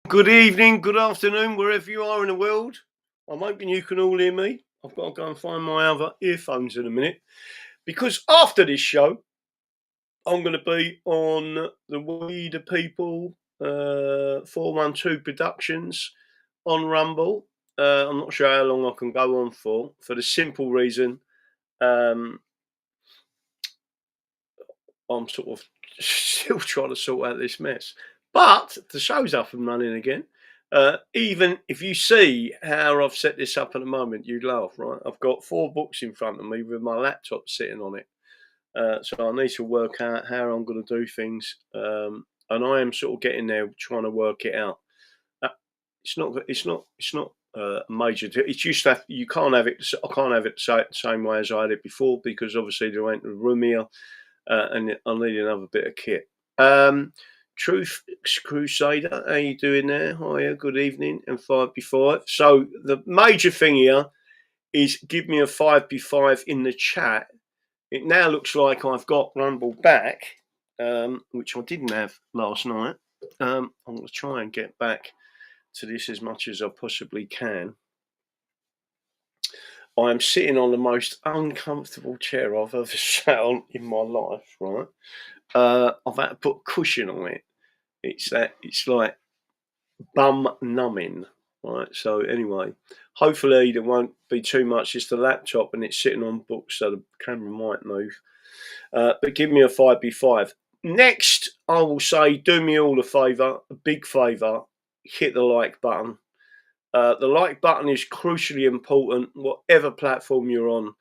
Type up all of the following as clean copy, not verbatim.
Good evening, good afternoon, wherever you are in the world. I'm hoping you can all hear me. I've got to go and find my other earphones in a minute because after this show, I'm going to be on the We the People 412 Productions on Rumble. I'm not sure how long I can go on for the simple reason um, I'm sort of still trying to sort out this mess. But the show's up and running again. Even if you see how I've set this up at the moment, you'd laugh, right? I've got 4 books in front of me with my laptop sitting on it. So I need to work out how I'm going to do things. And I am sort of getting there, trying to work it out. Uh, it's not a major. It's just that you can't have it. I can't have it the same way as I had it before because obviously there ain't a room here and I'll need another bit of kit. Truth Crusader, how you doing there? Hiya, good evening, and 5B5. So the major thing here is give me a 5B5 in the chat. It now looks like I've got Rumble back, which I didn't have last night. I'm going to try and get back to this as much as I possibly can. I am sitting on the most uncomfortable chair I've ever sat on in my life, right? I've had to put a cushion on it. It's like bum numbing, right? So anyway, hopefully there won't be too much. It's the laptop and it's sitting on books, so the camera might move. But give me a 5B5. Next, I will say, do me all a favour, a big favour, hit the like button. The like button is crucially important, whatever platform you're on.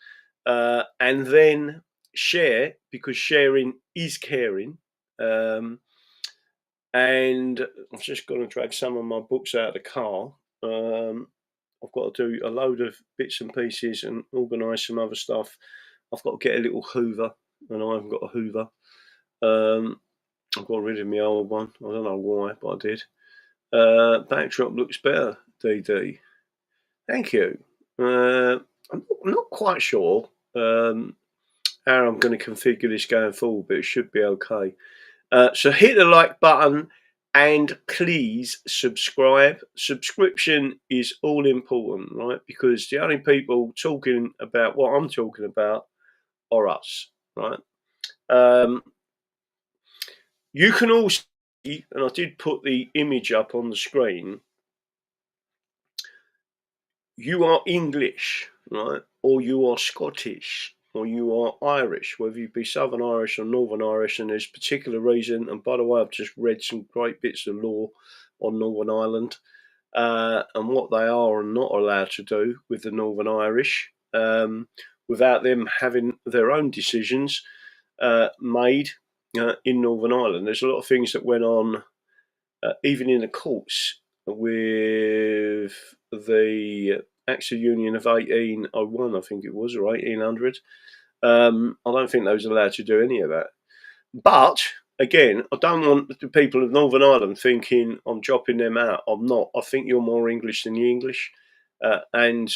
And then share, because sharing is caring. And I've just got to drag some of my books out of the car. I've got to do a load of bits and pieces and organise some other stuff. I've got to get a little Hoover, and I haven't got a Hoover. I've got rid of my old one. I don't know why, but I did. Backdrop looks better, DD. Thank you. I'm not quite sure how I'm going to configure this going forward, but it should be okay. So hit the like button and please subscribe. Subscription is all important, right? Because the only people talking about what I'm talking about are us, right? You can also see, and I did put the image up on the screen, you are English, right? Or you are Scottish, or you are Irish, whether you be Southern Irish or Northern Irish, and there's a particular reason. And by the way, I've just read some great bits of law on Northern Ireland and what they are and not allowed to do with the Northern Irish without them having their own decisions made in Northern Ireland. There's a lot of things that went on, even in the courts, with the Acts of Union of 1801, I think it was, or 1800. I don't think they was allowed to do any of that. But again, I don't want the people of Northern Ireland thinking I'm dropping them out. I'm not. I think you're more English than the English, and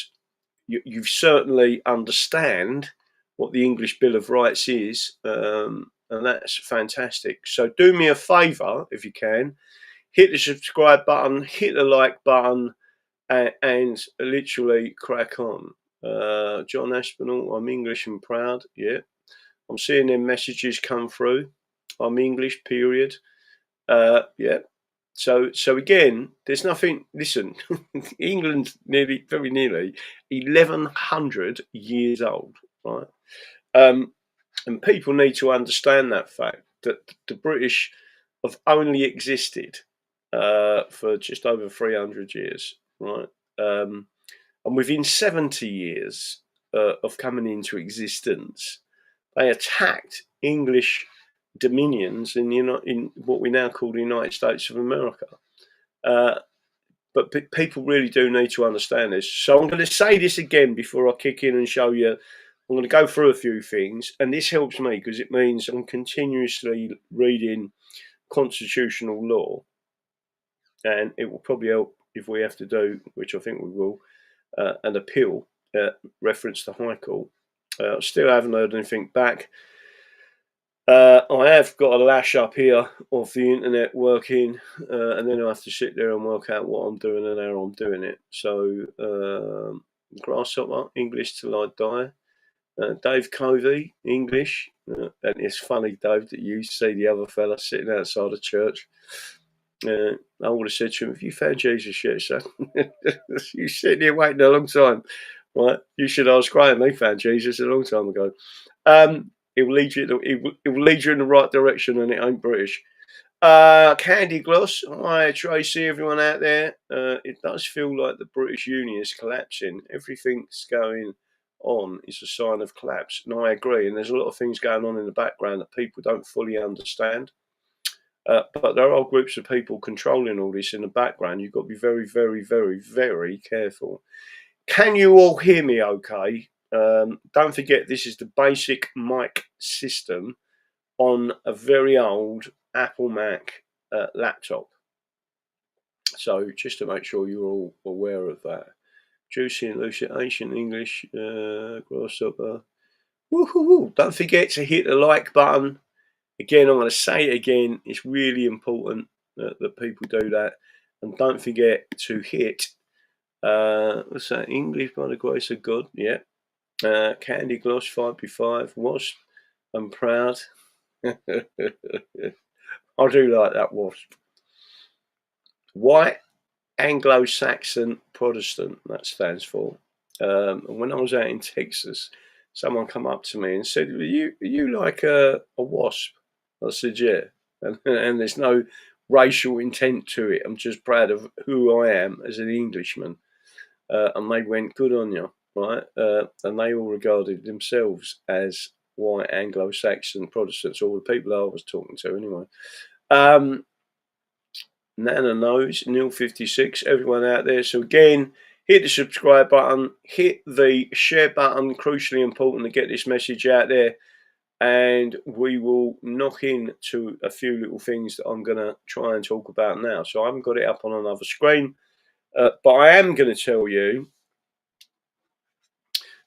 you certainly understand what the English Bill of Rights is, and that's fantastic. So do me a favour if you can, hit the subscribe button, hit the like button, and literally crack on. John Aspinall, I'm English and proud. Yeah, I'm seeing them messages come through. I'm English, period. Yeah. So again, there's nothing. Listen, England's very nearly 1100 years old, right? And people need to understand that fact that the British have only existed for just over 300 years, right? And within 70 years of coming into existence, they attacked English dominions in what we now call the United States of America. But people really do need to understand this. So I'm going to say this again before I kick in and show you. I'm going to go through a few things, and this helps me because it means I'm continuously reading constitutional law, and it will probably help if we have to do, which I think we will, an appeal reference to High Court. Still haven't heard anything back. I have got a lash up here of the internet working, and then I have to sit there and work out what I'm doing and how I'm doing it. So, Grasshopper, English till I die. Dave Covey, English. And it's funny, Dave, that you see the other fella sitting outside the church. I would have said to him, "Have you found Jesus yet, son? You sitting here waiting a long time, right? You should ask Graham. He found Jesus a long time ago." It will lead you. It will lead you in the right direction, and it ain't British. Candy Gloss. Hi, Tracy. Everyone out there. It does feel like the British Union is collapsing. Everything's going on is a sign of collapse, and I agree. And there's a lot of things going on in the background that people don't fully understand. But there are groups of people controlling all this in the background. You've got to be very, very, very, very careful. Can you all hear me okay? Don't forget, this is the basic mic system on a very old Apple Mac laptop. So just to make sure you're all aware of that. Juicy and Lucia, ancient English, grasshopper. Woohoo! Don't forget to hit the like button. Again, I'm going to say it again. It's really important that people do that. And don't forget to hit, what's that? English by the grace of God. Yeah. Candy Gloss 5x5. Wasp. I'm proud. I do like that wasp. White Anglo-Saxon Protestant, that stands for. And when I was out in Texas, someone come up to me and said, "Are you like a wasp?" I said, "Yeah." And there's no racial intent to it. I'm just proud of who I am as an Englishman. And they went, "Good on you," right? And they all regarded themselves as white Anglo-Saxon Protestants, all the people I was talking to anyway. Nana knows, Neil 56, everyone out there. So again, hit the subscribe button, hit the share button, crucially important to get this message out there. And we will knock into a few little things that I'm going to try and talk about now. So I haven't got it up on another screen, but I am going to tell you,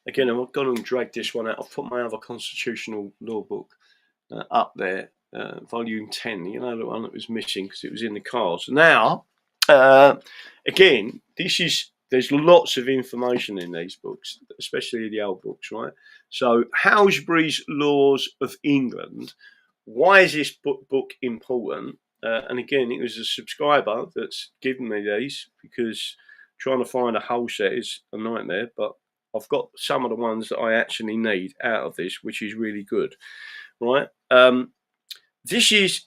again, I'm going to drag this one out. I've put my other constitutional law book up there. Volume 10, you know, the one that was missing because it was in the cars. Now, again, there's lots of information in these books, especially the old books, right? So, Halsbury's Laws of England. Why is this book important? And again, it was a subscriber that's given me these because trying to find a whole set is a nightmare, but I've got some of the ones that I actually need out of this, which is really good, right? This is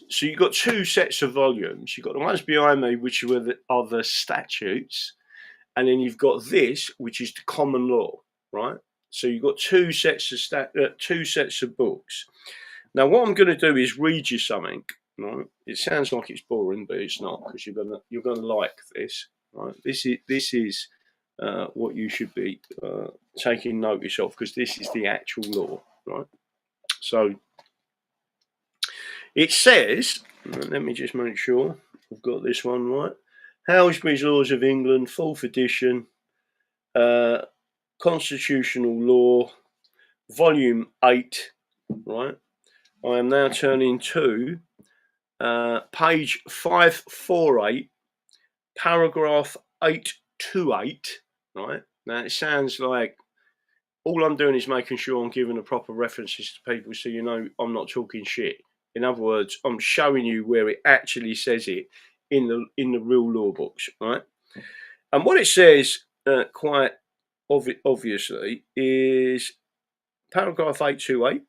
so you've got two sets of volumes. You've got the ones behind me, which are the statutes, and then you've got this, which is the common law, right? So you've got two sets of books. Now, what I'm going to do is read you something. Right? It sounds like it's boring, but it's not, because you're gonna like this. Right? This is what you should be taking notice of, because this is the actual law, right? So. It says, let me just make sure I've got this one right. Halsbury's Laws of England, 4th edition, Constitutional Law, Volume 8, right? I am now turning to page 548, paragraph 828, right? Now it sounds like all I'm doing is making sure I'm giving the proper references to people so you know I'm not talking shit. In other words, I'm showing you where it actually says it in the real law books, right? And what it says quite obviously is paragraph 828,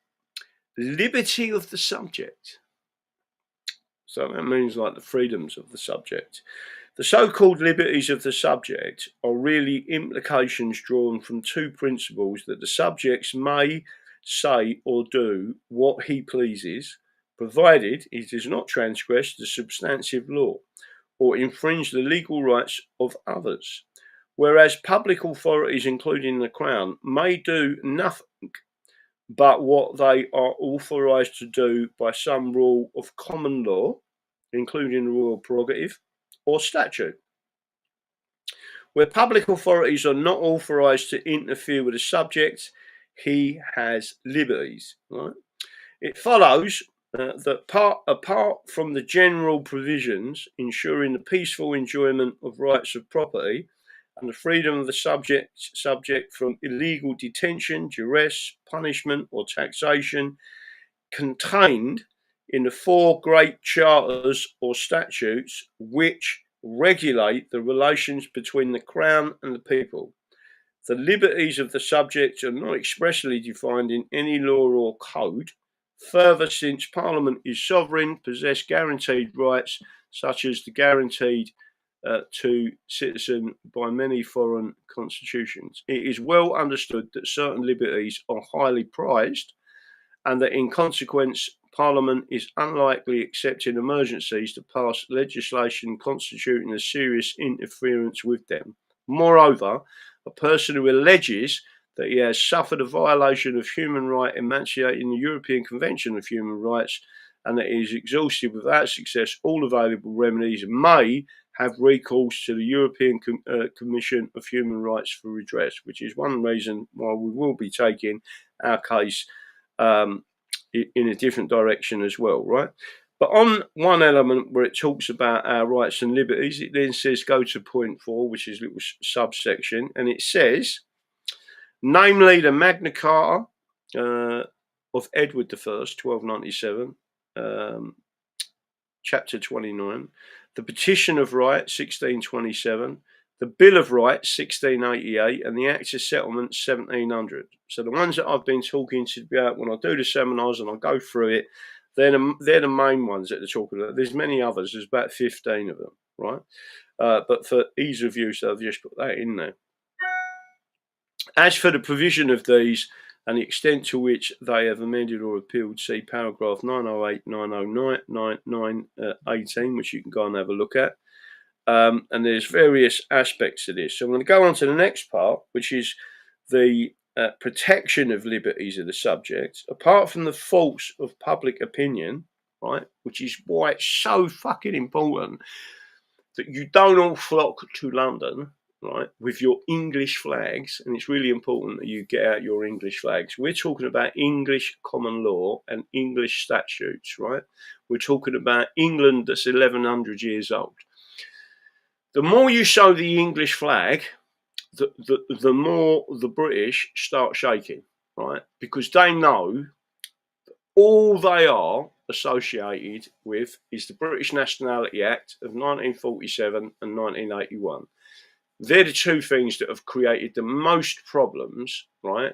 liberty of the subject. So that means like the freedoms of the subject. The so-called liberties of the subject are really implications drawn from two principles: that the subjects may say or do what he pleases, provided he does not transgress the substantive law or infringe the legal rights of others. Whereas public authorities, including the Crown, may do nothing but what they are authorised to do by some rule of common law, including the royal prerogative or statute. Where public authorities are not authorised to interfere with the subject, he has liberties, right? It follows that apart from the general provisions ensuring the peaceful enjoyment of rights of property and the freedom of the subject from illegal detention, duress, punishment, or taxation contained in the four great charters or statutes which regulate the relations between the Crown and the people. The liberties of the subject are not expressly defined in any law or code. Further, since Parliament is sovereign, possess guaranteed rights, such as the guaranteed to citizen by many foreign constitutions. It is well understood that certain liberties are highly prized, and that in consequence, Parliament is unlikely, except in emergencies, to pass legislation constituting a serious interference with them. Moreover, a person who alleges that he has suffered a violation of human right enunciated in the European Convention of Human Rights and that he is exhausted without success all available remedies may have recourse to the European Commission of Human Rights for redress, which is one reason why we will be taking our case in a different direction as well, right? But on one element where it talks about our rights and liberties, it then says go to point 4, which is a little subsection, and it says, namely the Magna Carta of Edward I, 1297, chapter 29, the Petition of Right, 1627, the Bill of Rights, 1688, and the Act of Settlement, 1700. So the ones that I've been talking to about when I do the seminars and I go through it, they're the main ones that they're talking about. There's many others. There's about 15 of them, right? But for ease of use, I've just put that in there. As for the provision of these and the extent to which they have amended or appealed, see paragraph 908, 909, 918, which you can go and have a look at. And there's various aspects to this. So I'm going to go on to the next part, which is the protection of liberties of the subject, apart from the faults of public opinion, right, which is why it's so fucking important that you don't all flock to London, right, with your English flags. And it's really important that you get out your English flags. We're talking about English common law and English statutes, right? We're talking about England that's 1100 years old. The more you show the English flag, the more the British start shaking, right? Because they know all they are associated with is the British Nationality Act of 1947 and 1981. They're the two things that have created the most problems, right?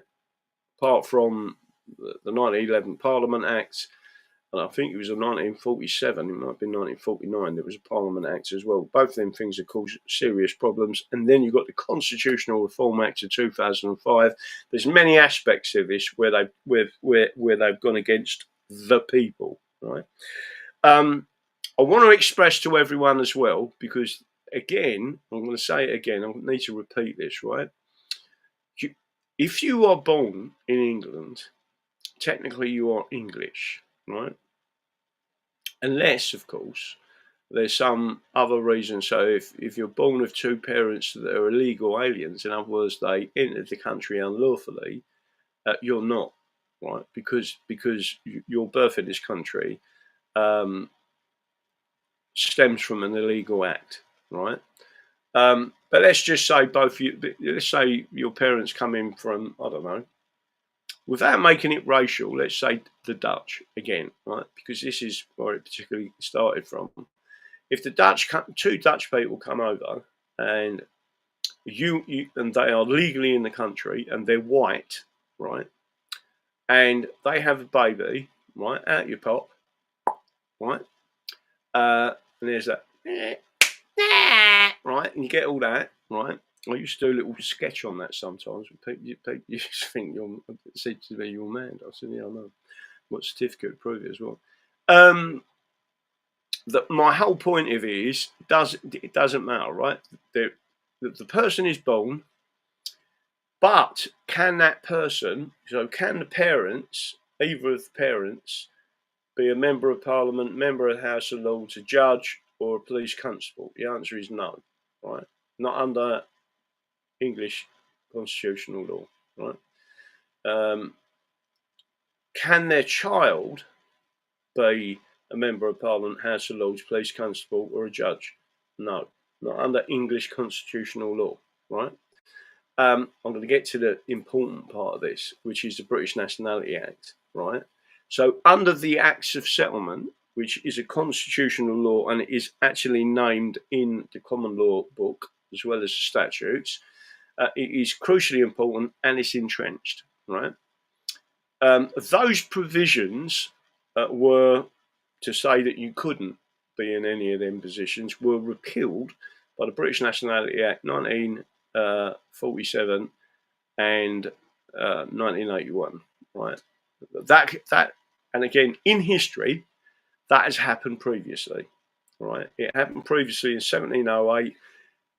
Apart from the 1911 Parliament Act, and I think it was in 1947, it might have been 1949, there was a Parliament Act as well. Both of them things have caused serious problems. And then you've got the Constitutional Reform Act of 2005. There's many aspects of this where they've gone against the people, right? I want to express to everyone as well, because again, I'm going to say it again, I need to repeat this, right? If you are born in England, technically you are English, right? Unless, of course, there's some other reason. So if you're born of two parents that are illegal aliens, in other words, they entered the country unlawfully, you're not, right? Because your birth in this country stems from an illegal act, right? But let's just say let's say your parents come in from, I don't know, without making it racial, let's say the Dutch again, right? Because this is where it particularly started from. If the two Dutch people come over and and they are legally in the country and they're white, right? And they have a baby, right? Out your pop, right? And there's that, right? And you get all that, right? I used to do a little sketch on that sometimes. People used to think you're said to be your man. I said, yeah, I know. What certificate to prove it as well. My whole point of it is, it doesn't matter, right? The person is born, but can the parents, either of the parents, be a member of Parliament, member of the House of Lords, a judge, or a police constable? The answer is no, right? Not under English constitutional law, right? Can their child be a member of Parliament, House of Lords, police constable, or a judge? No, not under English constitutional law, right? I'm going to get to the important part of this, which is the British Nationality Act, right? So, under the Acts of Settlement, which is a constitutional law and it is actually named in the common law book as well as the statutes, it is crucially important and it's entrenched, right? Those provisions were to say that you couldn't be in any of them positions were repealed by the British Nationality Act 1947 and 1981, right? That, and again, in history, that has happened previously, right? It happened previously in 1708,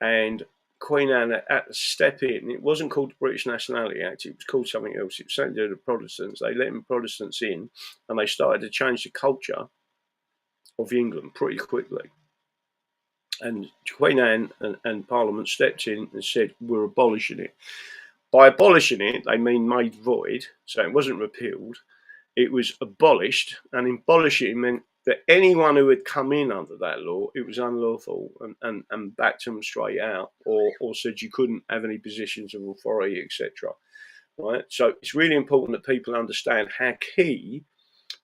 and Queen Anne had to step in. It wasn't called the British Nationality Act. It was called something else. It was something to do with the Protestants. They let the Protestants in, and they started to change the culture of England pretty quickly. And Queen Anne and Parliament stepped in and said, we're abolishing it. By abolishing it, they mean made void. So it wasn't repealed. It was abolished. And abolishing meant that anyone who had come in under that law, it was unlawful, and backed them straight out, or said you couldn't have any positions of authority, etc. Right? So it's really important that people understand how key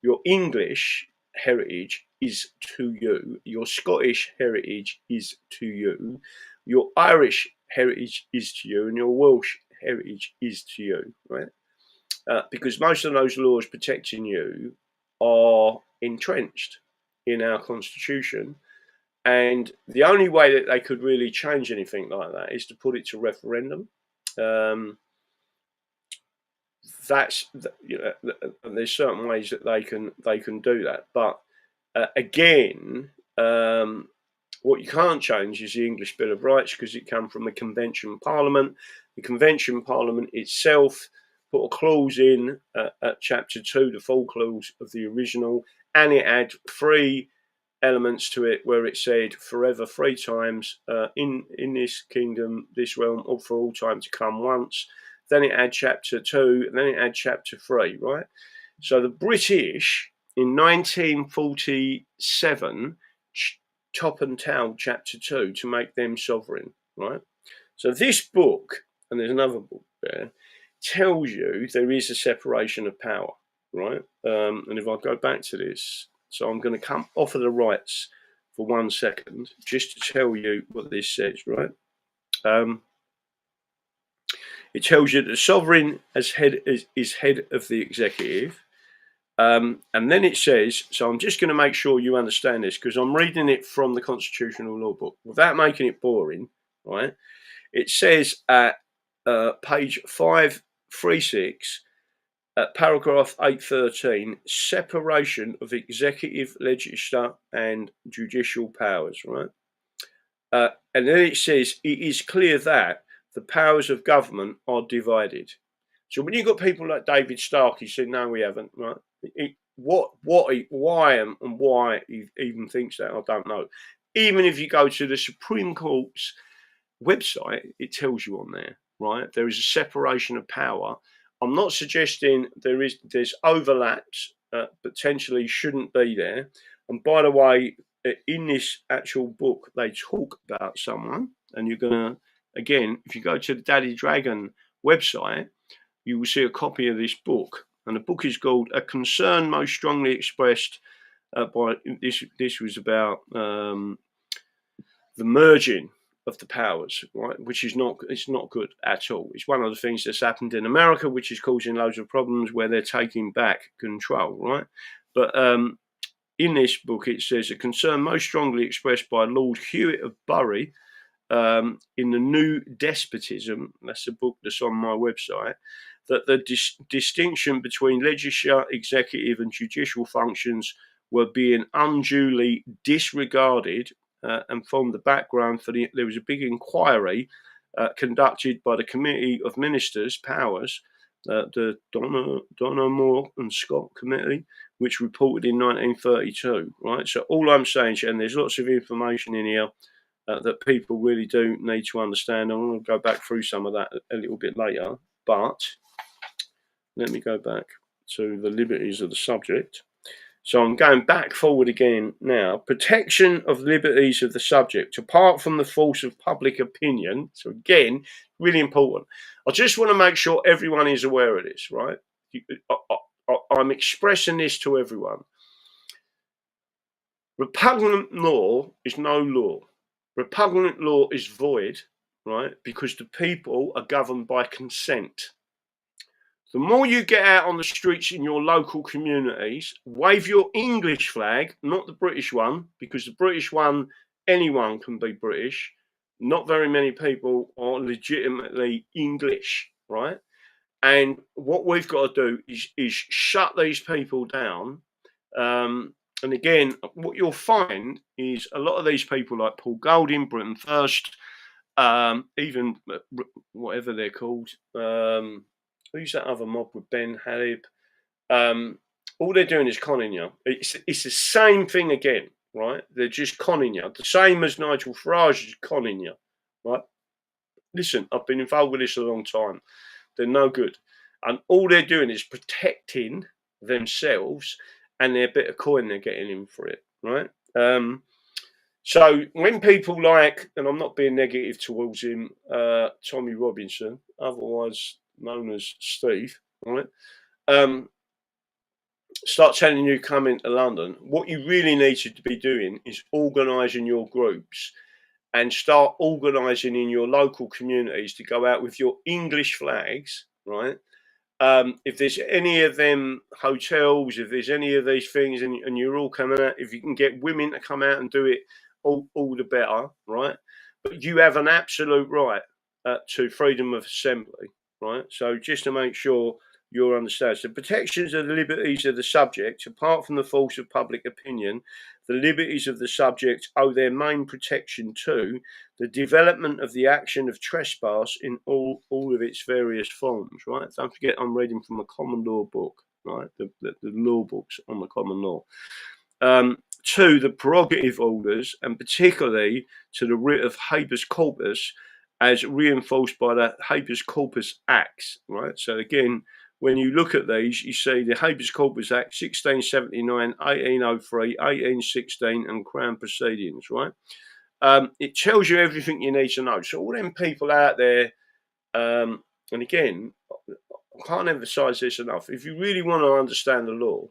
your English heritage is to you, your Scottish heritage is to you, your Irish heritage is to you, and your Welsh heritage is to you, right? Because most of those laws protecting you are entrenched in our constitution, and the only way that they could really change anything like that is to put it to referendum. That's, you know, there's certain ways that they can do that, but again, what you can't change is the English Bill of Rights, because it came from the Convention Parliament. The Convention Parliament itself put a clause in at Chapter 2, the full clause of the original, and it had 3 elements to it where it said forever 3 times, in this kingdom, this realm, or for all time to come once. Then it had Chapter 2, and then it had Chapter 3, right? So the British in 1947 top and tail Chapter 2 to make them sovereign, right? So this book, and there's another book there, tells you there is a separation of power, right? And if I go back to this, so I'm going to come off of the rights for 1 second, just to tell you what this says, right? It tells you that the sovereign is head of the executive. And then it says, so I'm just going to make sure you understand this, because I'm reading it from the Constitutional Law book without making it boring, right? It says at page 536, at paragraph 813, separation of executive, legislature, and judicial powers, right? And then it says, it is clear that the powers of government are divided. So when you've got people like David Stark, he said, no, we haven't, right? Why he even thinks that, I don't know. Even if you go to the Supreme Court's website, it tells you on there, right? There is a separation of power. I'm not suggesting there's overlaps, potentially shouldn't be there. And by the way, in this actual book, they talk about someone, and you're gonna, again, if you go to the Daddy Dragon website, you will see a copy of this book, and the book is called "A Concern Most Strongly Expressed by." This was about the merging of the powers, right? Which is it's not good at all. It's one of the things that's happened in America, which is causing loads of problems where they're taking back control, right? But in this book, it says a concern most strongly expressed by Lord Hewitt of Bury in The New Despotism, that's the book that's on my website, that the distinction between legislature, executive, and judicial functions were being unduly disregarded, and formed the background for there was a big inquiry conducted by the Committee of Ministers' Powers, the Donna Moore and Scott Committee, which reported in 1932. Right. So all I'm saying, and there's lots of information in here that people really do need to understand. I'm going to go back through some of that a little bit later, but let me go back. to the liberties of the subject. So I'm going back forward again now. Protection of liberties of the subject, apart from the force of public opinion. So again, really important. I just want to make sure everyone is aware of this, right? I'm expressing this to everyone. Repugnant law is no law. Repugnant law is void, right? Because the people are governed by consent. The more you get out on the streets in your local communities, wave your English flag, not the British one, because the British one, anyone can be British. Not very many people are legitimately English, right? And what we've got to do is shut these people down. And again, what you'll find is a lot of these people, like Paul Golding, Britain First, even whatever they're called, who's that other mob with Ben Halib? All they're doing is conning you. It's the same thing again, right? They're just conning you. The same as Nigel Farage is conning you, right? Listen, I've been involved with this a long time. They're no good. And all they're doing is protecting themselves and their bit of coin they're getting in for it, right? So when people like, and I'm not being negative towards him, Tommy Robinson, otherwise known as Steve, right? Start telling you come into London, what you really need to be doing is organising your groups and start organising in your local communities to go out with your English flags, right? If there's any of them hotels, if there's any of these things, and you're all coming out, if you can get women to come out and do it, all the better, right? But you have an absolute right to freedom of assembly, right? So just to make sure you understand, so protections of the liberties of the subject, apart from the force of public opinion, the liberties of the subject owe their main protection to the development of the action of trespass in all of its various forms, right? Don't forget, I'm reading from a common law book, right? The law books on the common law. To the prerogative orders, and particularly to the writ of habeas corpus, as reinforced by the habeas corpus acts, right? So again, when you look at these, you see the Habeas Corpus Act 1679, 1803, 1816, and Crown Proceedings, right? It tells you everything you need to know. So all them people out there, and again, I can't emphasise this enough. If you really want to understand the law,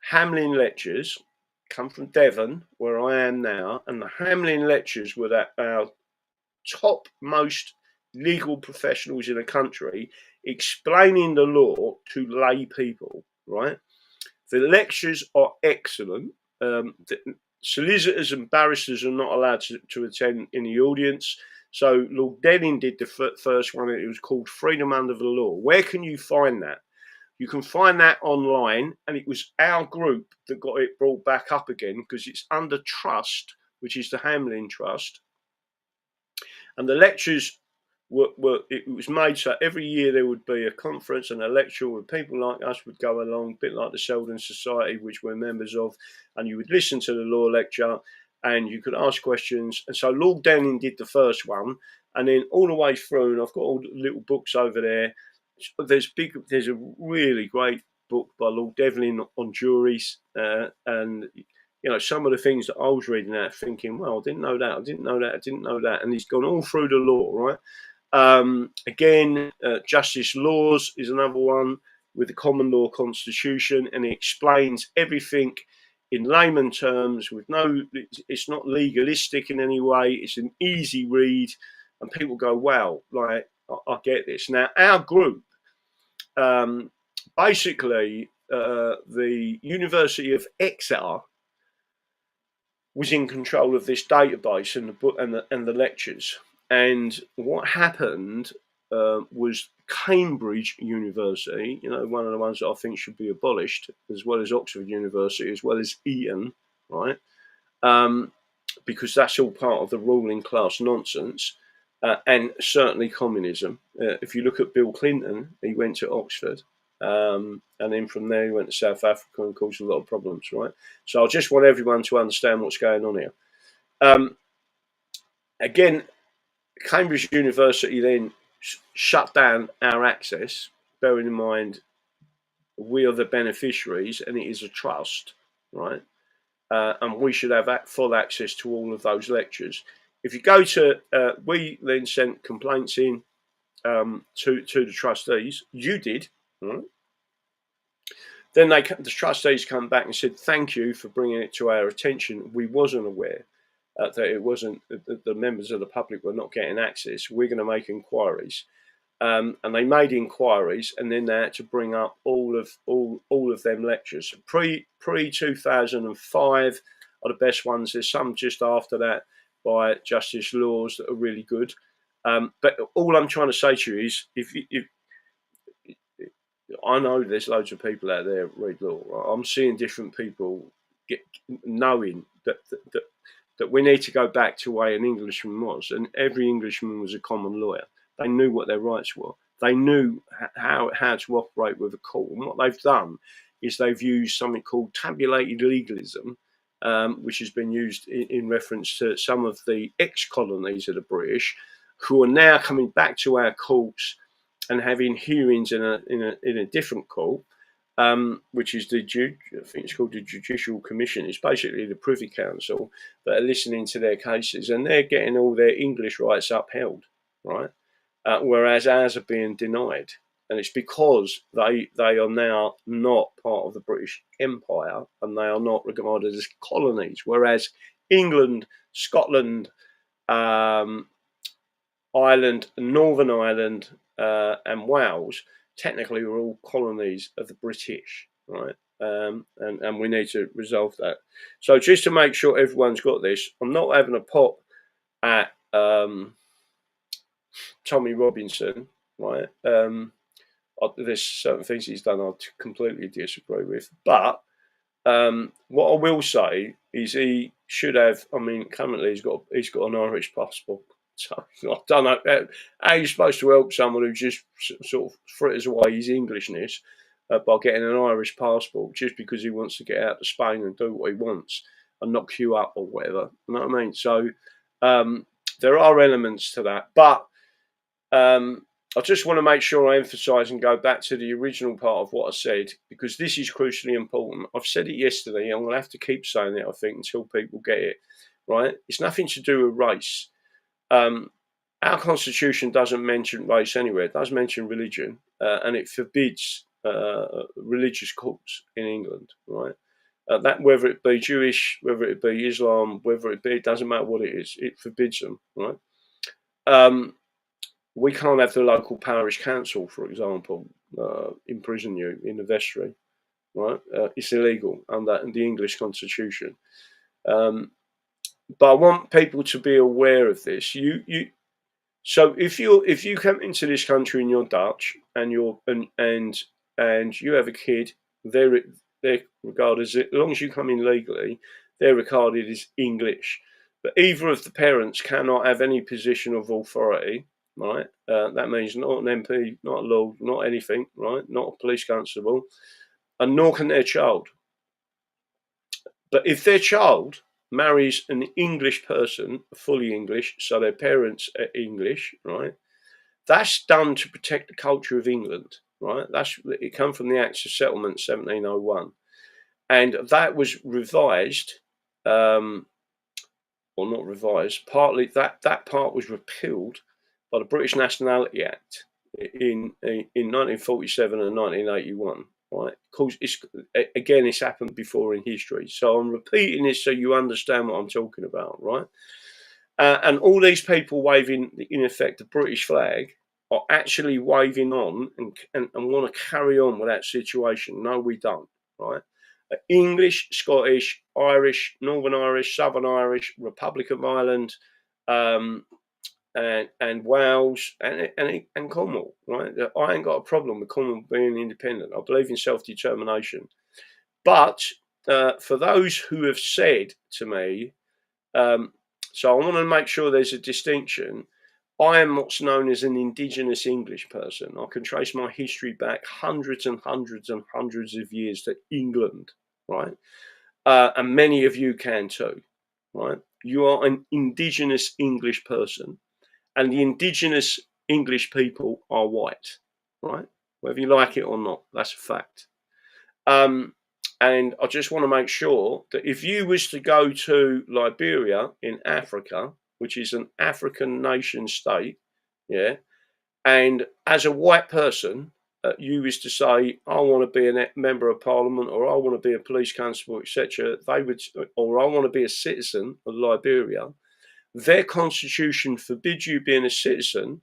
Hamlin Lectures come from Devon, where I am now, and the Hamlin Lectures were that our topmost legal professionals in the country explaining the law to lay people, right? The lectures are excellent. Solicitors and barristers are not allowed to attend in the audience. So Lord Denning did the first one. It was called Freedom Under the Law. Where can you find that? You can find that online, and it was our group that got it brought back up again because it's under trust, which is the Hamlin Trust. And the lectures it was made so every year there would be a conference and a lecture where people like us would go along, a bit like the Selden Society, which we're members of, and you would listen to the law lecture and you could ask questions. And so Lord Denning did the first one, and then all the way through, and I've got all the little books over there. There's a really great book by Lord Devlin on juries, and you know, some of the things that I was reading out thinking, well, I didn't know that, I didn't know that, I didn't know that. And he's gone all through the law, right? Again, Justice Laws is another one with the common law constitution, and it explains everything in layman terms with it's not legalistic in any way. It's an easy read, and people go, wow, like, I get this. Now, our group, basically, the University of Exeter was in control of this database and the book and the lectures. And what happened was Cambridge University, you know, one of the ones that I think should be abolished, as well as Oxford University, as well as Eton, right? Because that's all part of the ruling class nonsense, and certainly communism. If you look at Bill Clinton, he went to Oxford. And then from there he went to South Africa and caused a lot of problems, right? So I just want everyone to understand what's going on here. Again, Cambridge University then shut down our access, bearing in mind we are the beneficiaries, and it is a trust, right? And we should have full access to all of those lectures. If you go to, we then sent complaints in to the trustees. You did, right? Then the trustees come back and said, "Thank you for bringing it to our attention. We wasn't aware that it wasn't the members of the public were not getting access. We're going to make inquiries." And they made inquiries, and then they had to bring up all of them lectures. Pre 2005 are the best ones. There's some just after that by Justice Laws that are really good. But all I'm trying to say to you is, if I know there's loads of people out there read law. Right? I'm seeing different people knowing that we need to go back to the way an Englishman was, and every Englishman was a common lawyer. They knew what their rights were. They knew how to operate with a court. And what they've done is they've used something called tabulated legalism, which has been used in reference to some of the ex-colonies of the British, who are now coming back to our courts and having hearings in a different court, which is I think it's called the Judicial Commission. It's basically the Privy Council that are listening to their cases, and they're getting all their English rights upheld, right? Whereas ours are being denied. And it's because they are now not part of the British Empire, and they are not regarded as colonies. Whereas England, Scotland, Ireland, Northern Ireland, and Wales technically are all colonies of the British, right? And we need to resolve that. So just to make sure everyone's got this, I'm not having a pop at Tommy Robinson, right? There's certain things he's done I completely disagree with, but what I will say is he should have. I mean, currently he's got an Irish passport, so I don't know how you're supposed to help someone who just sort of fritters away his Englishness by getting an Irish passport just because he wants to get out to Spain and do what he wants and not queue up or whatever. You know what I mean? So there are elements to that, but I just want to make sure I emphasise and go back to the original part of what I said, because this is crucially important. I've said it yesterday. I'm going to have to keep saying it, I think, until people get it, right? It's nothing to do with race. Our constitution doesn't mention race anywhere. It does mention religion, and it forbids religious cults in England, right? That whether it be Jewish, whether it be Islam, whether it be, it doesn't matter what it is, it forbids them, right? We can't have the local parish council, for example, imprison you in the vestry, right? It's illegal under the English constitution. But I want people to be aware of this. So if you come into this country and you're Dutch and you have a kid, they're regarded as long as you come in legally, they're regarded as English. But either of the parents cannot have any position of authority. Right, that means not an MP, not a lord, not anything, right? Not a police constable, and nor can their child. But if their child marries an English person, fully English, so their parents are English, right? That's done to protect the culture of England, right? It come from the Acts of Settlement 1701, and that was revised, or not revised. Partly that part was repealed by the British Nationality Act in 1947 and 1981, right? Of course, it's happened before in history. So I'm repeating this so you understand what I'm talking about, right? And all these people waving, in effect, the British flag are actually waving on and want to carry on with that situation. No, we don't, right? English, Scottish, Irish, Northern Irish, Southern Irish, Republic of Ireland, and Wales and Cornwall, right? I ain't got a problem with Cornwall being independent. I believe in self-determination. But for those who have said to me, so I want to make sure there's a distinction. I am what's known as an indigenous English person. I can trace my history back hundreds and hundreds and hundreds of years to England, right? And many of you can too, right? You are an indigenous English person. And the indigenous English people are white, right? Whether you like it or not, that's a fact. And I just want to make sure that if you was to go to Liberia in Africa, which is an African nation state, yeah, and as a white person, you was to say, I want to be a member of parliament, or I want to be a police constable, etc., they would, or I want to be a citizen of Liberia. Their constitution forbids you being a citizen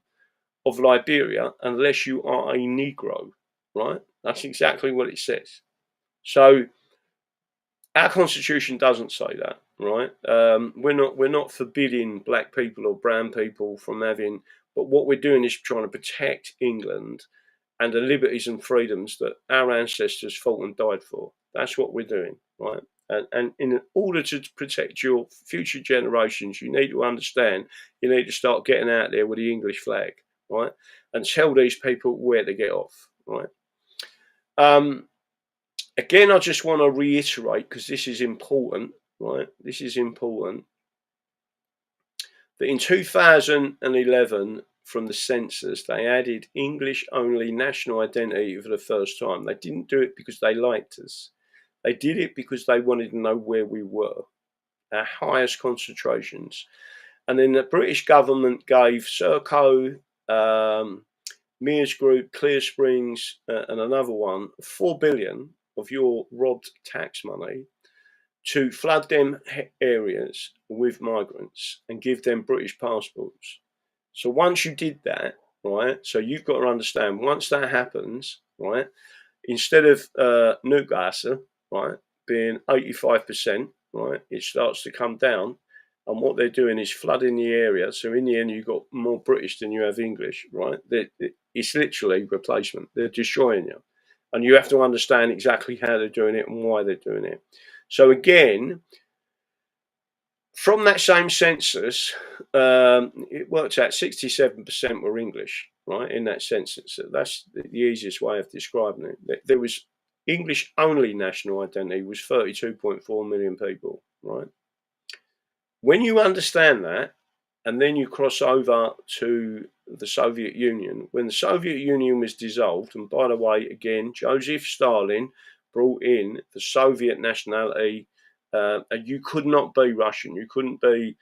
of Liberia unless you are a Negro, right? That's exactly what it says. So our constitution doesn't say that, right? We're not forbidding black people or brown people from having, but what we're doing is trying to protect England and the liberties and freedoms that our ancestors fought and died for. That's what we're doing, right? And in order to protect your future generations, you need to understand, you need to start getting out there with the English flag, right? And tell these people where to get off, right? Again, I just want to reiterate, because this is important, right? This is important, that in 2011, from the census, they added English only national identity for the first time. They didn't do it because they liked us. They did it because they wanted to know where we were, our highest concentrations. And then the British government gave Serco, Mears Group, Clear Springs, and another one, 4 billion of your robbed tax money to flood them areas with migrants and give them British passports. So once you did that, right, so you've got to understand, once that happens, right, instead of Newcastle, right, being 85%, right, it starts to come down. And what they're doing is flooding the area. So in the end, you've got more British than you have English, right? It's literally replacement. They're destroying you. And you have to understand exactly how they're doing it and why they're doing it. So again, from that same census, it worked out 67% were English, right, in that census. So that's the easiest way of describing it. There was English only national identity was 32.4 million people, right? When you understand that, and then you cross over to the Soviet Union, when the Soviet Union was dissolved, and by the way, again, Joseph Stalin brought in the Soviet nationality. You could not be Russian, you couldn't be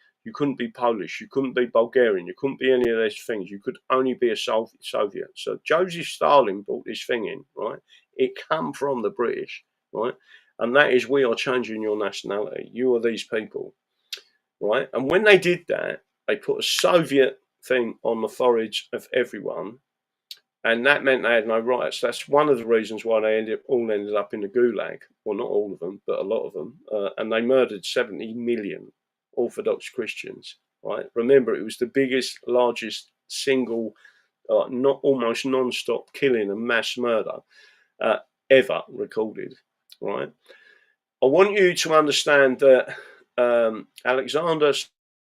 Polish, you couldn't be Bulgarian, you couldn't be any of those things. You could only be a Soviet. So Joseph Stalin brought this thing in, right? It come from the British, right? And that is, we are changing your nationality. You are these people, right? And when they did that, they put a Soviet thing on the foreheads of everyone, and that meant they had no rights. That's one of the reasons why they all ended up in the gulag. Well, not all of them, but a lot of them. And they murdered 70 million Orthodox Christians, right? Remember, it was the biggest, largest single, not almost non-stop killing and mass murder ever recorded, right? I want you to understand that Alexander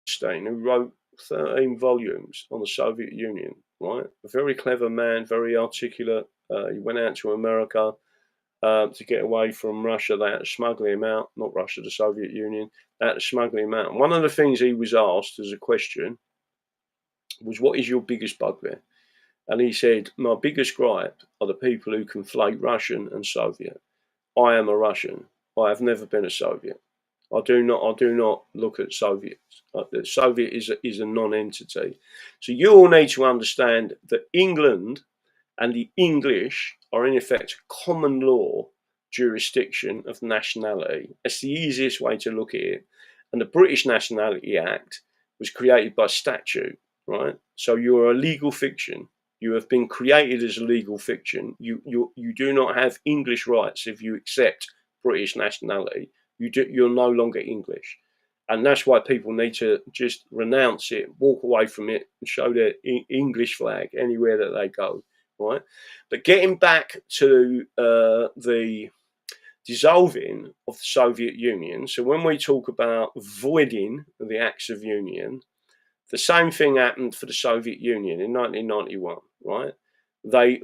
Stein, who wrote 13 volumes on the Soviet Union, right? A very clever man, very articulate. He went out to America to get away from Russia. They had to smuggle him out, not Russia, the Soviet Union. They had to smuggle him out. And one of the things he was asked as a question was, what is your biggest bugbear? And he said, my biggest gripe are the people who conflate Russian and Soviet. I am a Russian. I have never been a Soviet. I do not look at Soviets. The Soviet is a non-entity. So you all need to understand that England and the English are in effect a common law jurisdiction of nationality. That's the easiest way to look at it. And the British Nationality Act was created by statute, right? So you're a legal fiction. You have been created as a legal fiction. You do not have English rights if you accept British nationality. You're no longer English. And that's why people need to just renounce it, walk away from it, and show their English flag anywhere that they go, right? But getting back to the dissolving of the Soviet Union, so when we talk about voiding the Acts of Union, the same thing happened for the Soviet Union in 1991, right? They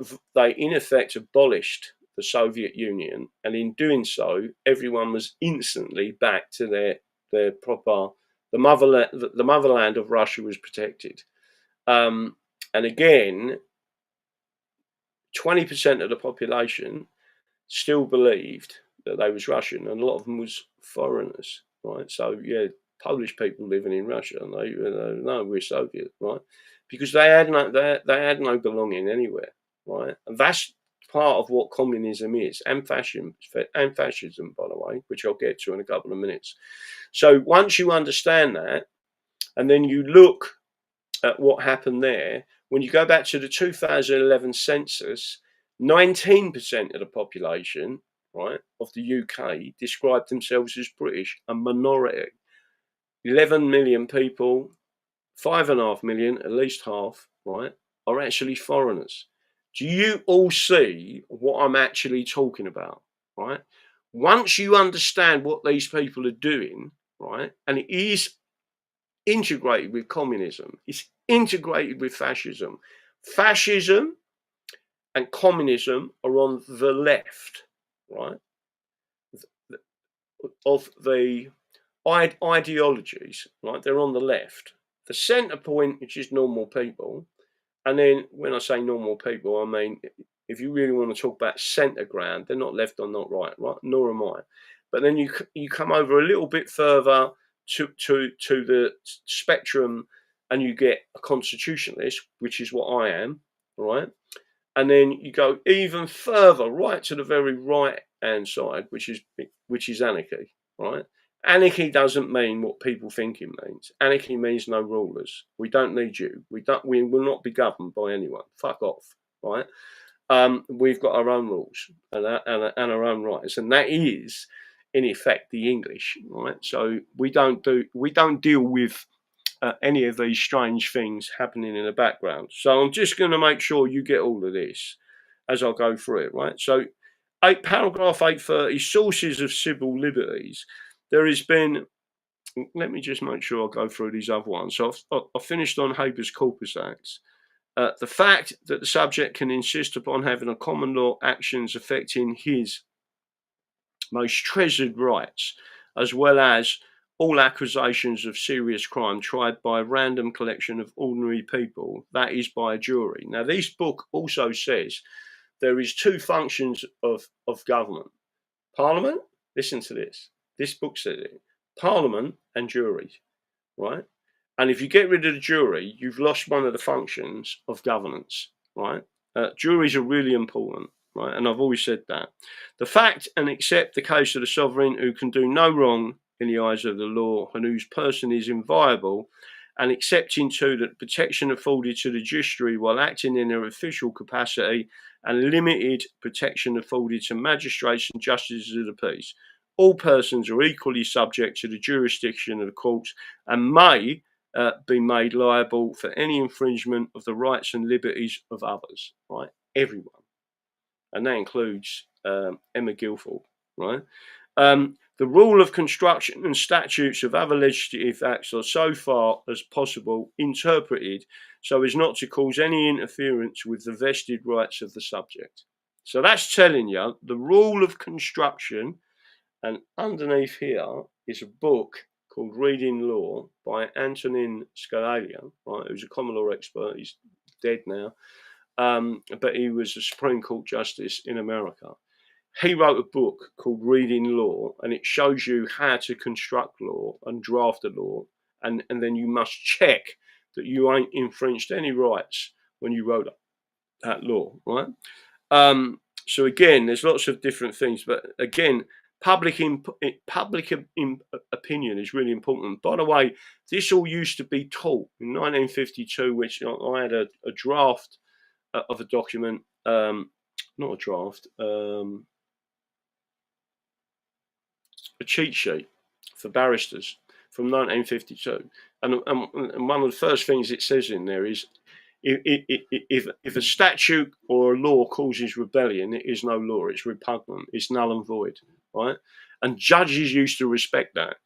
in effect abolished the Soviet Union, and in doing so, everyone was instantly back to their proper, the motherland of Russia was protected. And again, 20% of the population still believed that they was Russian, and a lot of them was foreigners, right? So yeah, Polish people living in Russia, and they no, we're Soviet, right? Because they had no belonging anywhere, right? And that's part of what communism is, and fascism, by the way, which I'll get to in a couple of minutes. So once you understand that, and then you look at what happened there, when you go back to the 2011 census, 19% of the population, right, of the UK described themselves as British, a minority. 11 million people, 5.5 million, at least half, right, are actually foreigners. Do you all see what I'm actually talking about, right? Once you understand what these people are doing, right, and it is integrated with communism, it's integrated with fascism. Fascism and communism are on the left, right, of the ideologies, right? They're on the left. The centre point, which is normal people, and then when I say normal people, I mean if you really want to talk about centre ground, they're not left or not right, right? Nor am I. But then you come over a little bit further to the spectrum, and you get a constitutionalist, which is what I am, right? And then you go even further right to the very right hand side, which is anarchy, right? Anarchy doesn't mean what people think it means. Anarchy means no rulers. We don't need you. We will not be governed by anyone. Fuck off, right? We've got our own rules and our own rights, and that is, in effect, the English, right? So we don't deal with any of these strange things happening in the background. So I'm just going to make sure you get all of this as I go through it, right? So paragraph 830, sources of civil liberties. There has been, let me just make sure I go through these other ones. So I've finished on habeas corpus acts. The fact that the subject can insist upon having a common law actions affecting his most treasured rights, as well as all accusations of serious crime tried by a random collection of ordinary people, that is by a jury. Now, this book also says there is two functions of government. Parliament, listen to this. This book says it. Parliament and jury, right? And if you get rid of the jury, you've lost one of the functions of governance, right? Juries are really important, right? And I've always said that. The fact and accept the case of the sovereign who can do no wrong in the eyes of the law and whose person is inviolable, and accepting too that protection afforded to the judiciary while acting in their official capacity and limited protection afforded to magistrates and justices of the peace. All persons are equally subject to the jurisdiction of the courts and may be made liable for any infringement of the rights and liberties of others, right? Everyone. And that includes Emma Guilford, right? The rule of construction and statutes of other legislative acts are so far as possible interpreted so as not to cause any interference with the vested rights of the subject. So that's telling you the rule of construction, and underneath here is a book called Reading Law by Antonin Scalia, right, who's a common law expert. He's dead now, but he was a Supreme Court justice in America. He wrote a book called Reading Law, and it shows you how to construct law and draft a law, and then you must check that you ain't infringed any rights when you wrote that law, right? So again, there's lots of different things, but again, public opinion is really important. By the way, this all used to be taught in 1952, which I had a draft of a document, not a draft, a cheat sheet for barristers from 1952, and one of the first things it says in there is if a statute or a law causes rebellion, it is no law, it's repugnant, it's null and void, right? And judges used to respect that.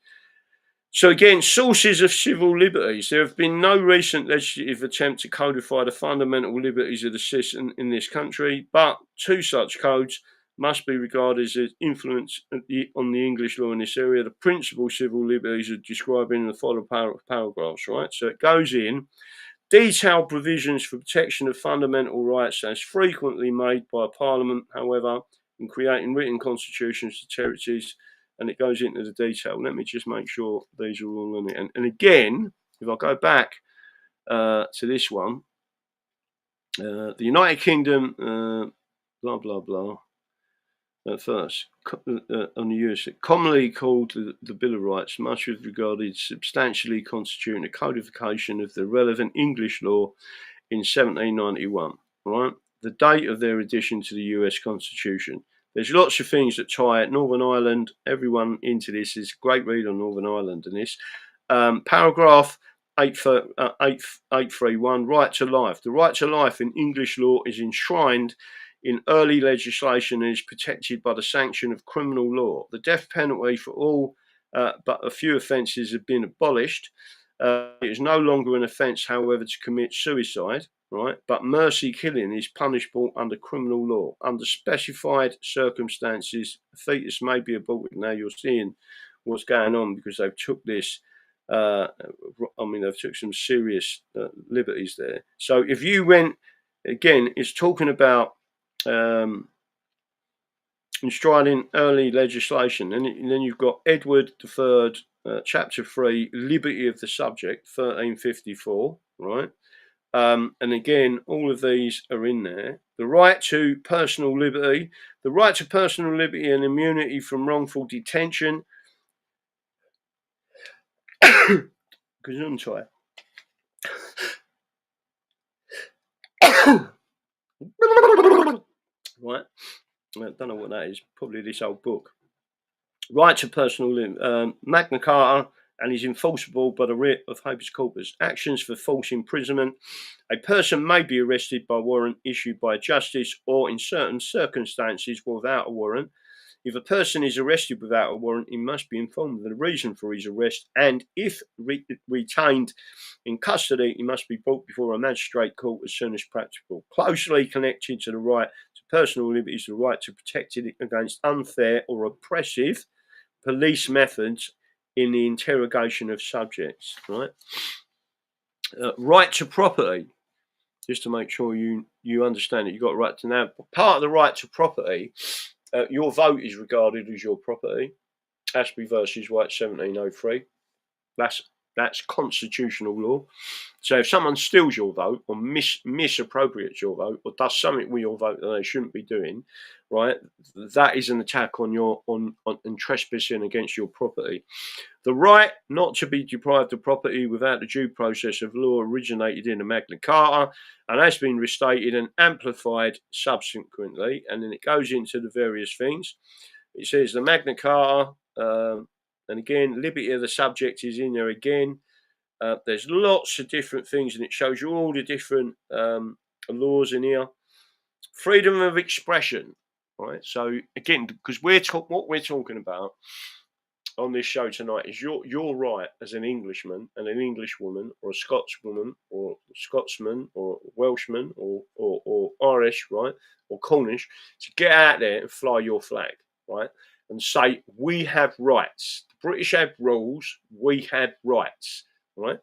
So again, sources of civil liberties. There have been no recent legislative attempt to codify the fundamental liberties of the citizen in this country, but two such codes must be regarded as influence on the English law in this area. The principal civil liberties are described in the following paragraphs, right? So it goes in, detailed provisions for protection of fundamental rights as frequently made by Parliament, however, in creating written constitutions to territories, and it goes into the detail. Let me just make sure these are all in it. And again, if I go back to this one, the United Kingdom, blah, blah, blah. At first, on the US, commonly called the Bill of Rights, much was regarded substantially constituting a codification of the relevant English law in 1791, right? The date of their addition to the US Constitution. There's lots of things that tie Northern Ireland, everyone into this. Is great read on Northern Ireland and this. Paragraph 831, right to life. The right to life in English law is enshrined in early legislation and is protected by the sanction of criminal law. The death penalty for all but a few offences have been abolished. It is no longer an offence, however, to commit suicide, right? But mercy killing is punishable under criminal law. Under specified circumstances, a fetus may be aborted. Now you're seeing what's going on because they've took this. They've took some serious liberties there. So if you went, again, it's talking about enshrining early legislation, and then you've got Edward III, Chapter 3, Liberty of the Subject, 1354, right? And again, all of these are in there. The right to personal liberty, the right to personal liberty and immunity from wrongful detention. Gesundheit. Right, I don't know what that is. Probably this old book. Right to personal liberty, Magna Carta, and is enforceable by the writ of habeas corpus. Actions for false imprisonment. A person may be arrested by warrant issued by justice or in certain circumstances without a warrant. If a person is arrested without a warrant, he must be informed of the reason for his arrest, and if retained in custody, he must be brought before a magistrate court as soon as practicable. Closely connected to the right to personal liberty is the right to protect it against unfair or oppressive police methods in the interrogation of subjects. Right, right to property. Just to make sure you understand it, you've got a right to now. Part of the right to property. Your vote is regarded as your property. Ashby versus White, 1703. That's constitutional law. So if someone steals your vote or misappropriates your vote or does something with your vote that they shouldn't be doing, right, that is an attack on your on trespassing against your property. The right not to be deprived of property without the due process of law originated in the Magna Carta and has been restated and amplified subsequently. And then it goes into the various things. It says the Magna Carta, and again, liberty of the subject is in there again. There's lots of different things, and it shows you all the different laws in here. Freedom of expression, right? So again, because what we're talking about on this show tonight is your right as an Englishman and an Englishwoman or a Scotswoman or a Scotsman or a Welshman or Irish, right, or Cornish, to get out there and fly your flag, right, and say we have rights. The British have rules, we have rights, right,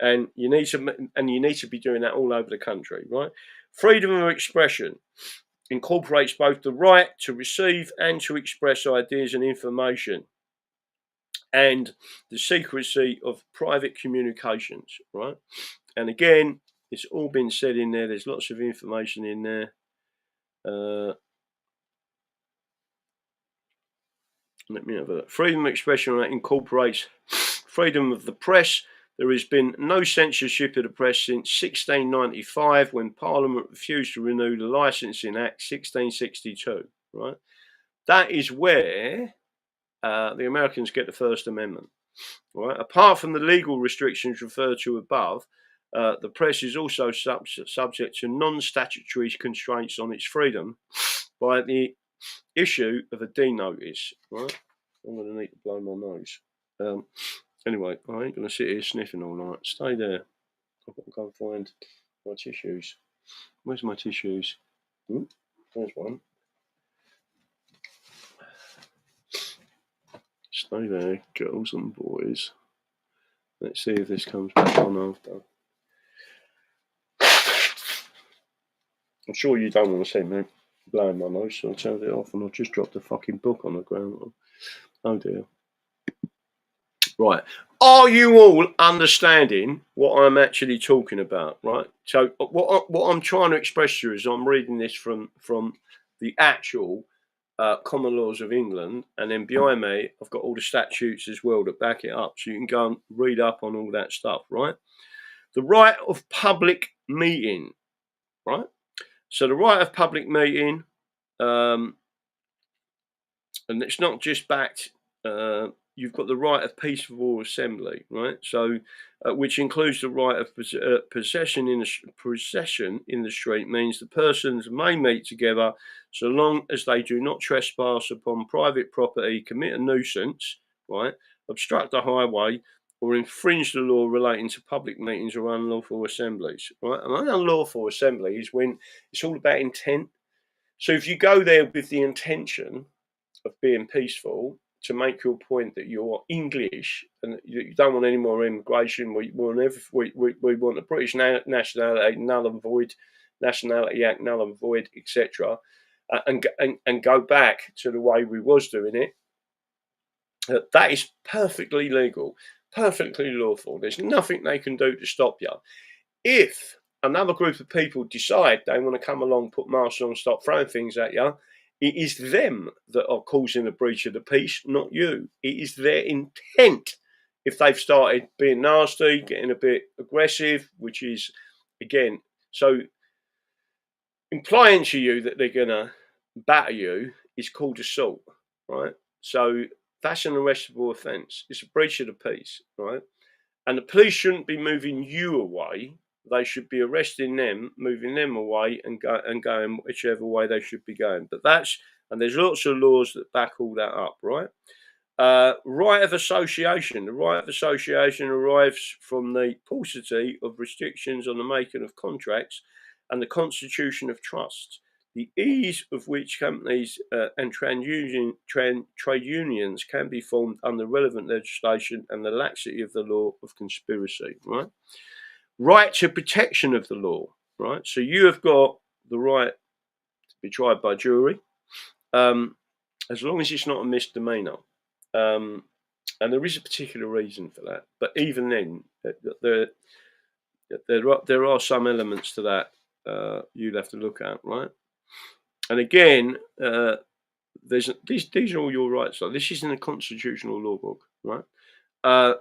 and you need to be doing that all over the country, right. Freedom of expression incorporates both the right to receive and to express ideas and information, and the secrecy of private communications, right? And again, it's all been said in there. There's lots of information in there. Let me have a look. Freedom of expression incorporates freedom of the press. There has been no censorship of the press since 1695, when Parliament refused to renew the Licensing Act 1662, right? That is where the Americans get the First Amendment. Right. Apart from the legal restrictions referred to above, the press is also subject to non-statutory constraints on its freedom by the issue of a D notice. Right. I'm going to need to blow my nose. Anyway, I ain't going to sit here sniffing all night. Stay there. I've got to go and find my tissues. Where's my tissues? There's one. Stay there, girls and boys. Let's see if this comes back on after. I'm sure you don't want to see me. blowing my nose, so I turned it off and I just dropped the fucking book on the ground. Oh dear. Right. Are you all understanding what I'm actually talking about? Right. So what I'm trying to express to you is I'm reading this from the actual common laws of England, and then behind me I've got all the statutes as well that back it up, so you can go and read up on all that stuff. Right. The right of public meeting. Right. So the right of public meeting, and it's not just backed. You've got the right of peaceful assembly, right? So, which includes the right of procession in the street, means the persons may meet together so long as they do not trespass upon private property, commit a nuisance, right, obstruct the highway, or infringe the law relating to public meetings or unlawful assemblies, right? And an unlawful assembly is when it's all about intent. So if you go there with the intention of being peaceful to make your point that you're English and you don't want any more immigration, we want the British nationality null and void, Nationality Act null and void, etc., and go back to the way we was doing it. That is perfectly legal, perfectly lawful. There's nothing they can do to stop you. If another group of people decide they want to come along, put masks on, start throwing things at you, it is them that are causing a breach of the peace, not you. It is their intent. If they've started being nasty, getting a bit aggressive, which is, again, so implying to you that they're going to batter you is called assault, right? So that's an arrestable offence. It's a breach of the peace, right? And the police shouldn't be moving you away. They should be arresting them, moving them away, and going whichever way they should be going. But and there's lots of laws that back all that up, right? Right of association. The right of association arrives from the paucity of restrictions on the making of contracts and the constitution of trusts, the ease of which companies and trade unions can be formed under relevant legislation, and the laxity of the law of conspiracy, right? Right to protection of the law, right? So you have got the right to be tried by jury, as long as it's not a misdemeanor. And there is a particular reason for that. But even then, there are some elements to that you'd have to look at, right? And again, these are all your rights. So this isn't a constitutional law book, right?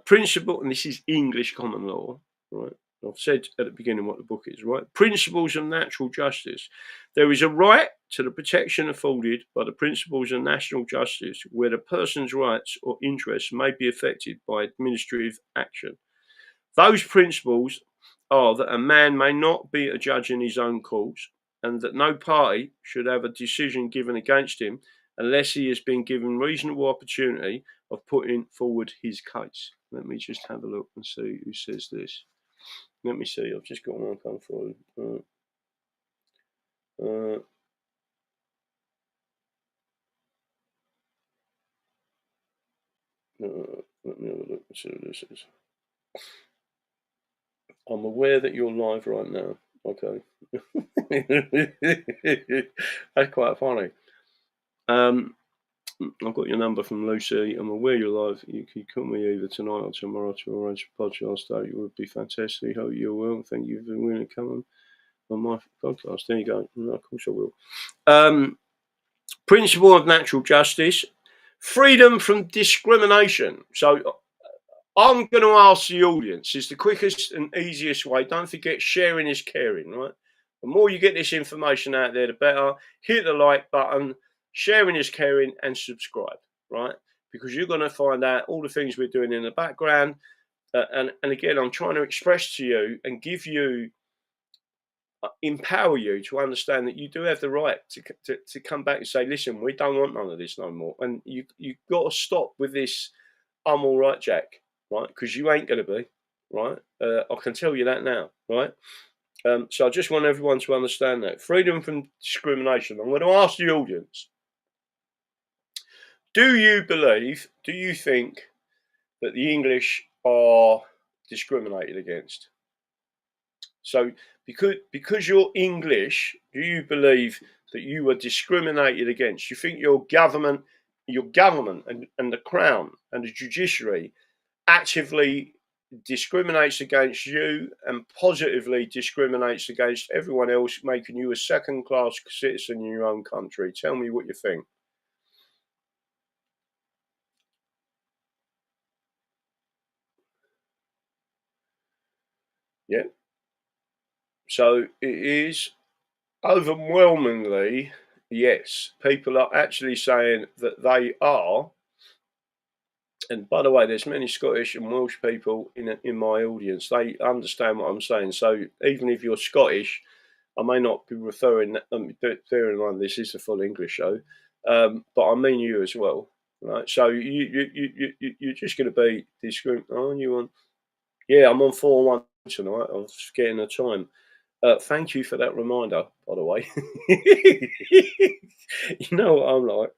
Principle, and this is English common law, right? I've said at the beginning what the book is, right? Principles of natural justice. There is a right to the protection afforded by the principles of national justice where the person's rights or interests may be affected by administrative action. Those principles are that a man may not be a judge in his own cause, and that no party should have a decision given against him unless he has been given reasonable opportunity of putting forward his case. Let me just have a look and see who says this. Let me see. I've just got one come forward. Let me have a look and see what this is. I'm aware that you're live right now. Okay. That's quite funny. I've got your number from Lucy. I'm aware you're live. You can call me either tonight or tomorrow to arrange a podcast. It would be fantastic. Hope you're well. Thank you for willing to come on my podcast. There you go. Of course I will. Principle of natural justice. Freedom from discrimination. So I'm going to ask the audience. It's the quickest and easiest way. Don't forget, sharing is caring, right? The more you get this information out there, the better. Hit the like button. Sharing is caring, and subscribe, right? Because you're going to find out all the things we're doing in the background. And again, I'm trying to express to you and give you, empower you to understand that you do have the right to come back and say, listen, we don't want none of this no more. And you've got to stop with this, I'm all right, Jack, right? Because you ain't going to be, right? I can tell you that now, right? So I just want everyone to understand that. Freedom from discrimination. I'm going to ask the audience. Do you think that the English are discriminated against? So because you're English, do you believe that you were discriminated against? You think your government and the crown and the judiciary actively discriminates against you and positively discriminates against everyone else, making you a second-class citizen in your own country? Tell me what you think. Yeah. So it is overwhelmingly yes. People are actually saying that they are. And by the way, there's many Scottish and Welsh people in my audience. They understand what I'm saying. So even if you're Scottish, I may not be referring. Bear in mind, this is a full English show, but I mean you as well, right? So you're just going to be discriminated. Oh, you on? Yeah, I'm on 4-1 tonight. I was getting the time. Thank you for that reminder, by the way. You know what I'm like.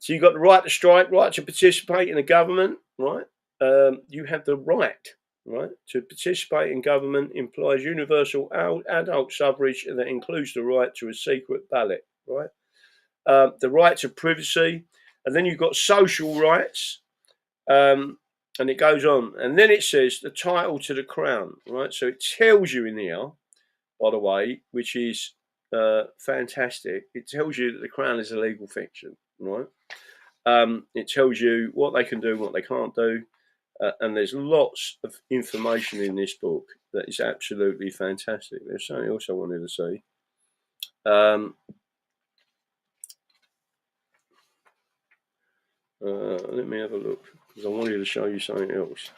So you've got the right to strike, right to participate in the government, right? You have the right, to participate in government implies universal adult suffrage, and that includes the right to a secret ballot, right? The right to privacy, and then you've got social rights, and it goes on, and then it says the title to the crown, right? So it tells you in here, by the way, which is fantastic. It tells you that the crown is a legal fiction, right? It tells you what they can do, what they can't do, and there's lots of information in this book that is absolutely fantastic. There's something else I wanted to say. Let me have a look because I wanted to show you something else.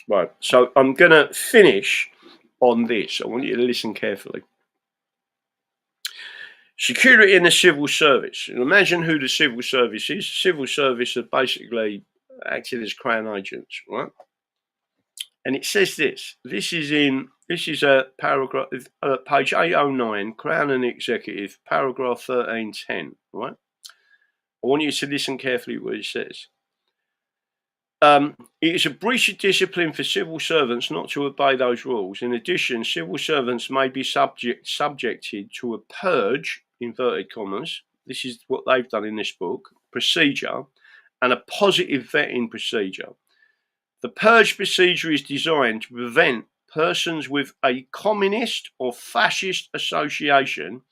Right, so I'm going to finish on this. I want you to listen carefully. Security in the civil service. And imagine who the civil service is. Civil service are basically acting as crown agents, right? And it says this. This is a paragraph, page 809, Crown and Executive, paragraph 1310, right? I want you to listen carefully what it says. It is a breach of discipline for civil servants not to obey those rules. In addition, civil servants may be subjected to a purge, inverted commas. This is what they've done in this book, procedure, and a positive vetting procedure. The purge procedure is designed to prevent persons with a communist or fascist association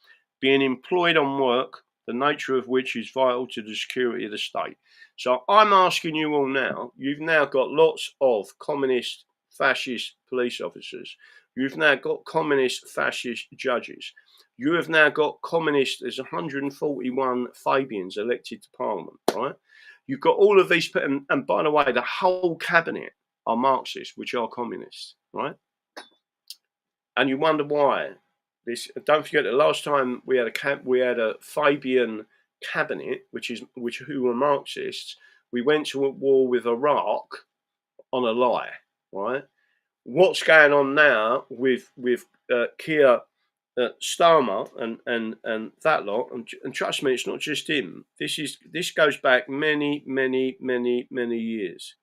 being employed on work, the nature of which is vital to the security of the state. So I'm asking you all now, you've now got lots of communist, fascist police officers. You've now got communist, fascist judges. You have now got communist, there's 141 Fabians elected to Parliament, right? You've got all of these, and by the way, the whole cabinet are Marxists, which are communists, right? And you wonder why. Don't forget the last time we had a Fabian cabinet, who were Marxists. We went to a war with Iraq on a lie, right? What's going on now with Keir Starmer and that lot, and trust me, it's not just him. This goes back many years.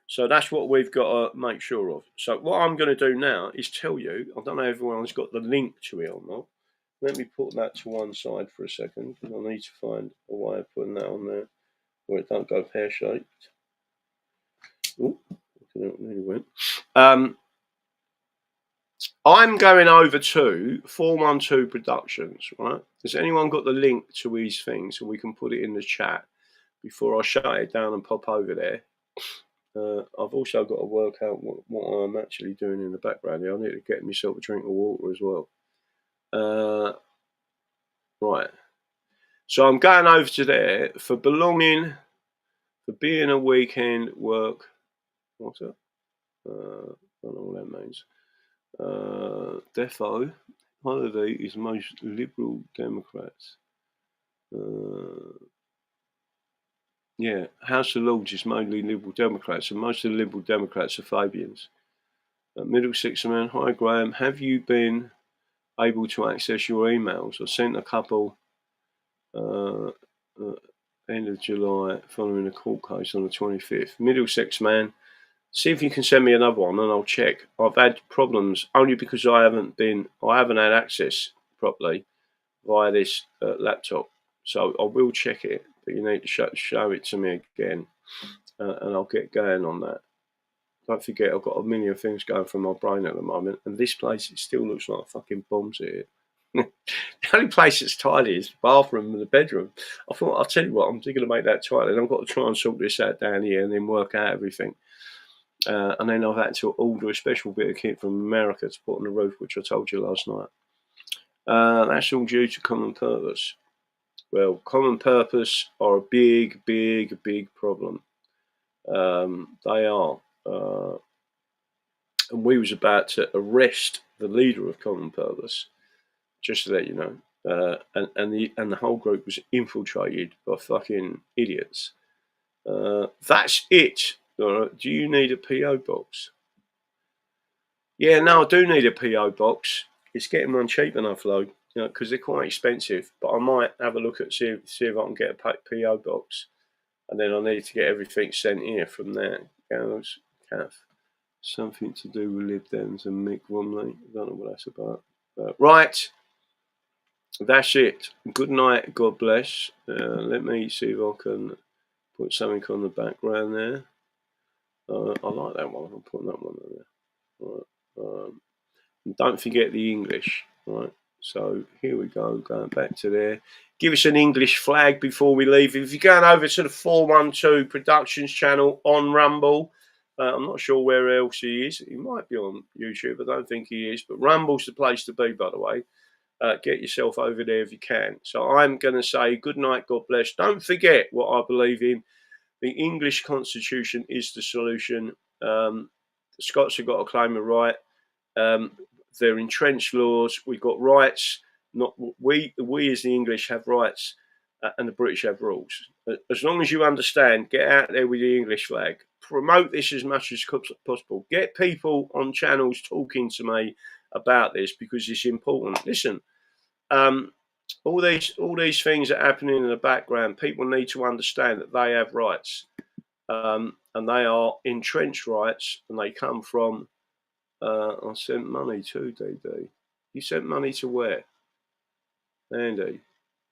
So that's what we've got to make sure of. So what I'm going to do now is tell you, I don't know if everyone's got the link to it or not. Let me put that to one side for a second, because I need to find a way of putting that on there where it don't go pear-shaped. Oh, it really went. I'm going over to 412 Productions, right? Has anyone got the link to his thing so we can put it in the chat before I shut it down and pop over there? I've also got to work out what I'm actually doing in the background here. I need to get myself a drink of water as well. Right. So I'm going over to there for belonging, for being a weekend work. What's that? I don't know what that means. Defo holiday is most liberal Democrats. Yeah, House of Lords is mainly Liberal Democrats, and most of the Liberal Democrats are Fabians. Middlesex man, hi Graham, have you been able to access your emails? I sent a couple End of July, following a court case on the 25th. Middlesex man. See if you can send me another one and I'll check. I've had problems only because I haven't had access properly via this laptop. So I will check it, but you need to show it to me again, and I'll get going on that. Don't forget, I've got a million things going through my brain at the moment, and this place, it still looks like fucking bombs here. The only place that's tidy is the bathroom and the bedroom. I thought, I'll tell you what, I'm going to make that tidy, and I've got to try and sort this out down here and then work out everything. And then I've had to order a special bit of kit from America to put on the roof, which I told you last night. That's all due to common purpose. Well, common purpose are a big, big, big problem. They are. And we was about to arrest the leader of common purpose, just to let you know. And the whole group was infiltrated by fucking idiots. That's it. Do you need a PO box? Yeah, no, I do need a PO box. It's getting one cheap enough, though, because they're quite expensive. But I might have a look at see if I can get a PO box, and then I need to get everything sent here from there. Goes, Kath. Something to do with Lib Dems and Mick Romney. I don't know what that's about. Right, that's it. Good night. God bless. Let me see if I can put something on the background there. I like that one. I'm putting that one in there. Right. Don't forget the English. Right. So here we go. Going back to there. Give us an English flag before we leave. If you're going over to the 412 Productions channel on Rumble, I'm not sure where else he is. He might be on YouTube. I don't think he is. But Rumble's the place to be, by the way. Get yourself over there if you can. So I'm going to say good night, God bless. Don't forget what I believe in. The English Constitution is the solution. The Scots have got to claim a right. They're entrenched laws. We've got rights. Not we as the English have rights, and the British have rules. As long as you understand, get out there with the English flag. Promote this as much as possible. Get people on channels talking to me about this because it's important. Listen, all these things that are happening in the background, people need to understand that they have rights, and they are entrenched rights, and they come from. I sent money to DD. You sent money to where? Andy.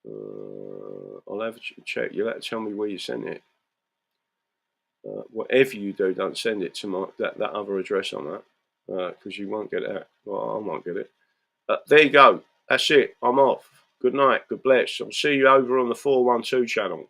I'll have a check. You'll have to tell me where you sent it. Whatever you do, don't send it to that other address on that, because you won't get it. Well, I won't get it. There you go. That's it. I'm off. Good night. God bless. I'll see you over on the 412 channel.